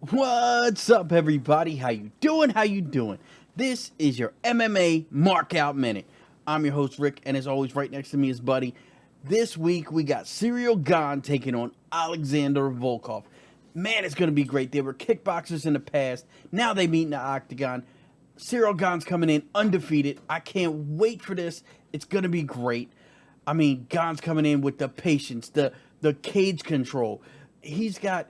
What's up, everybody? How you doing? How you doing? This is your MMA Markout Minute. I'm your host, Rick, and as always, right next to me is Buddy. This week, we got Gane taking on Alexander Volkov. Man, it's going to be great. They were kickboxers in the past. Now they meet in the octagon. Gane's coming in undefeated. I can't wait for this. It's going to be great. I mean, Gane's coming in with the patience, the cage control. He's got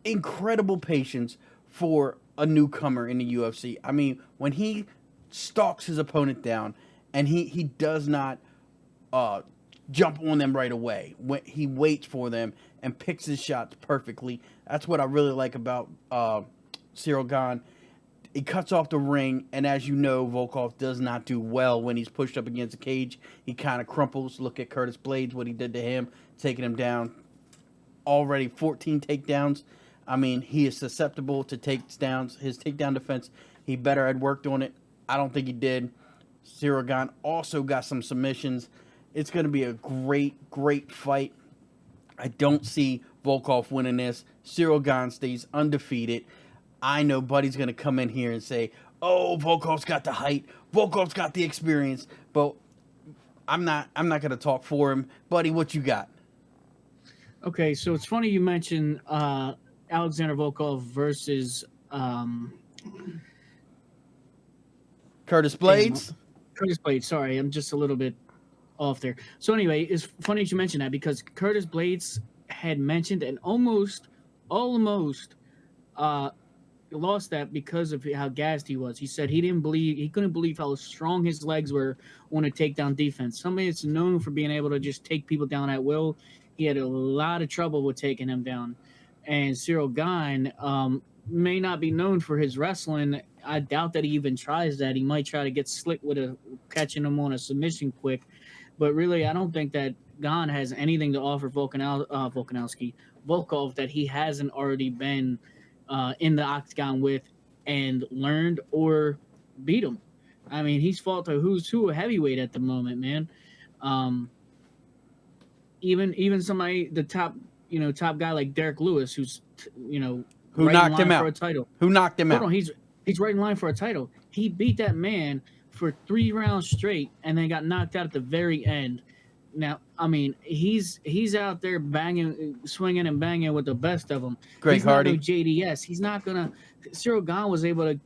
incredible patience for a newcomer in the UFC. I mean, when he stalks his opponent down and he does not jump on them right away. When he waits for them and picks his shots perfectly. That's what I really like about Gane. He cuts off the ring, and as you know, Volkov does not do well when he's pushed up against the cage. He kind of crumples. Look at Curtis Blades, what he did to him, taking him down. Already 14 takedowns. I mean, he is susceptible to takedowns. His takedown defense, he better had worked on it. I don't think he did. Gane also got some submissions. It's going to be a great, great fight. I don't see Volkov winning this. Gane stays undefeated. I know Buddy's going to come in here and say, oh, Volkov's got the height. Volkov's got the experience. But I'm not going to talk for him. Buddy, what you got? Okay, so it's funny you mentioned Alexander Volkov versus Curtis Blades? Curtis Blades. Sorry, I'm just a little bit off there. So anyway, it's funny that you mentioned that because Curtis Blades had mentioned and almost lost that because of how gassed he was. He said he couldn't believe how strong his legs were on a takedown defense. Somebody that's known for being able to just take people down at will. He had a lot of trouble with taking him down. And Gane may not be known for his wrestling. I doubt that he even tries that. He might try to get slick with catching him on a submission quick. But really, I don't think that Gane has anything to offer Volkov that he hasn't already been in the octagon with and learned or beat him. I mean, he's fought to who's who a heavyweight at the moment, man. Even somebody, the top guy like Derek Lewis, who's Who right knocked in him line for a out? title. Who knocked him Hold out? on, he's right in line for a title. He beat that man for 3 rounds straight, and then got knocked out at the very end. Now, I mean, he's out there banging, swinging and banging with the best of them. Greg He's not no Hardy. JDS. He's not gonna. Gane was able to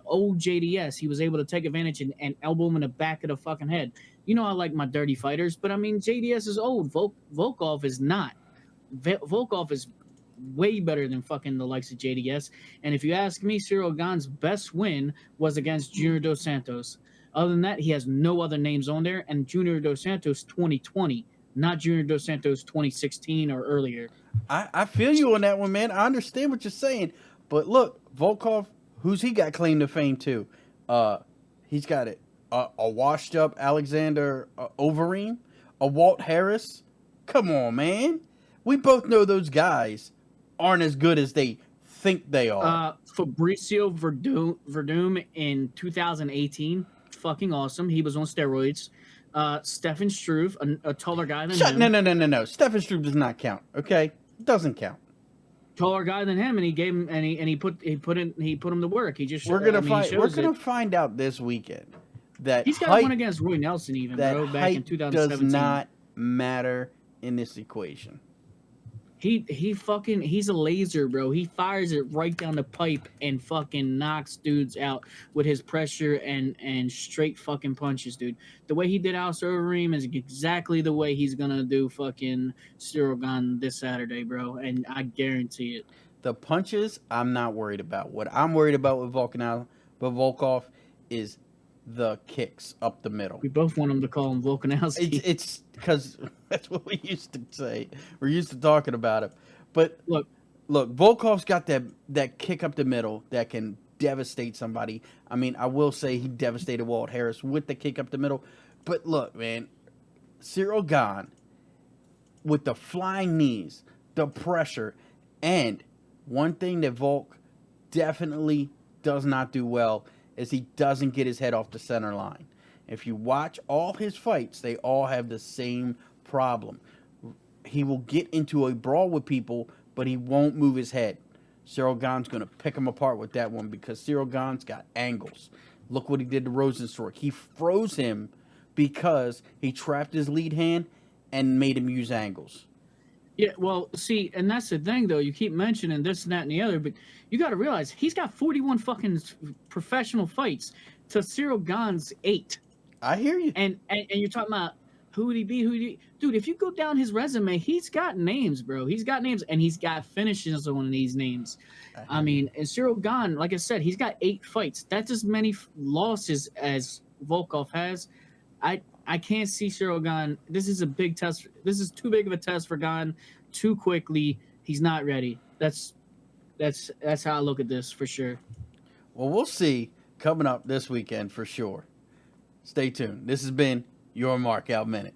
old JDS. He was able to take advantage and elbow him in the back of the fucking head. You know, I like my dirty fighters, but I mean, JDS is old. Volkov is not. Volkov is way better than fucking the likes of JDS. And if you ask me, Gane's best win was against Junior Dos Santos. Other than that, he has no other names on there. And Junior Dos Santos 2020, not Junior Dos Santos 2016 or earlier. I feel you on that one, man. I understand what you're saying. But look, Volkov, who's he got claim to fame to? He's got it. A washed up Alexander Overeem, a Walt Harris. Come on, man. We both know those guys aren't as good as they think they are. Fabricio Verdum in 2018, fucking awesome. He was on steroids. Stefan Struve, a taller guy than him. No. Stefan Struve does not count. Okay, doesn't count. Taller guy than him, and he gave him and he put him to work. He just We're gonna find out this weekend that he's got one against Roy Nelson even, bro, back in 2017. Does not matter in this equation. He's a laser, bro. He fires it right down the pipe and fucking knocks dudes out with his pressure and straight fucking punches, dude. The way he did Alistair Overeem is exactly the way he's gonna do fucking Gane this Saturday, bro. And I guarantee it. The punches, I'm not worried about. What I'm worried about with Volkov is the kicks up the middle. We both want him to call him Volkanovski. It's because that's what we used to say. We're used to talking about it. But look, Volkov's got that kick up the middle that can devastate somebody. I mean, I will say he devastated Walt Harris with the kick up the middle. But look, man, Gane with the flying knees, the pressure, and one thing that Volk definitely does not do well is he doesn't get his head off the center line. If you watch all his fights, they all have the same problem. He will get into a brawl with people, but he won't move his head. Cyril Gane's going to pick him apart with that one because Cyril Gane's got angles. Look what he did to Rosenstruck. He froze him because he trapped his lead hand and made him use angles. Yeah, well, see, and that's the thing, though. You keep mentioning this and that and the other, but you got to realize he's got 41 fucking professional fights to Cyril Gane's 8. I hear you. And you're talking about who would he be? Dude, if you go down his resume, he's got names, bro. He's got names, and he's got finishes on these names. I mean, and Cyril Gane, like I said, he's got 8 fights. That's as many losses as Volkov has. I can't see Cyril Gane. This is a big test. This is too big of a test for Gane. Too quickly, he's not ready. That's how I look at this for sure. Well, we'll see coming up this weekend for sure. Stay tuned. This has been your Markout Minute.